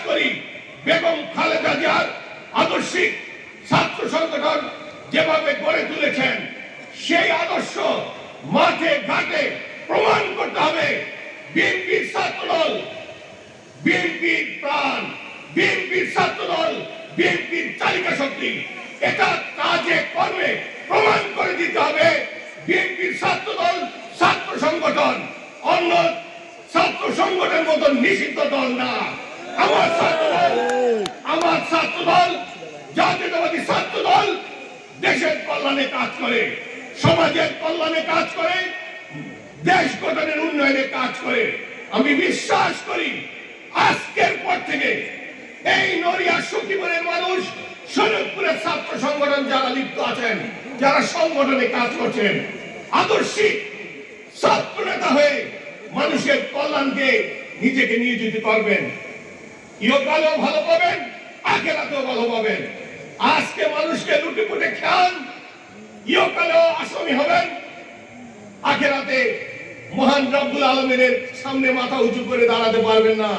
করি বেগম খালেদা জিয়ার আদর্শিক ছাত্র সংগঠন যেভাবে গড়ে তুলেছেন সেই আদর্শ মাঠে ঘাটে প্রমাণ করতে হবে। বিএনপির ছাত্রদল, বিএনপির প্রাণ, বিএনপির ছাত্রদল, বিএনপির চালিকা শক্তি, এটা কাজে কর্মে প্রমাণ করে দিতে হবে। বিএনপির ছাত্রদল ছাত্র সংগঠন অন্য ছাত্র সংগঠনের মতো নিষিদ্ধ দল না। আমার ছাত্রদল জাতীয়তাবাদী ছাত্রদল দেশের কল্যাণে কাজ করে, সমাজের কল্যাণে কাজ করে, দেশ গঠনের উন্নয়নে কাজ করে। আমি বিশ্বাস করি আজকের পর থেকে এই নড়িয়া সখীপুরের মানুষ, শরীয়তপুরের ছাত্র সংগঠন যারা লিপ্ত আছেন, যারা সংগঠনে কাজ করছেন, আদর্শিক ছাত্র নেতা হয়ে মানুষের কল্যাণকে নিজেকে নিয়োজিত করবেন। ইহকালেও ভালো পাবেন, আখিরাতেও ভালো পাবেন। আজকে মানুষকে লুটে পুটে খান, ইহকালেও আসামি হবেন, আখিরাতে মহান রব্বুল আলামিনের সামনে মাথা উঁচু করে দাঁড়াতে পারবেন না।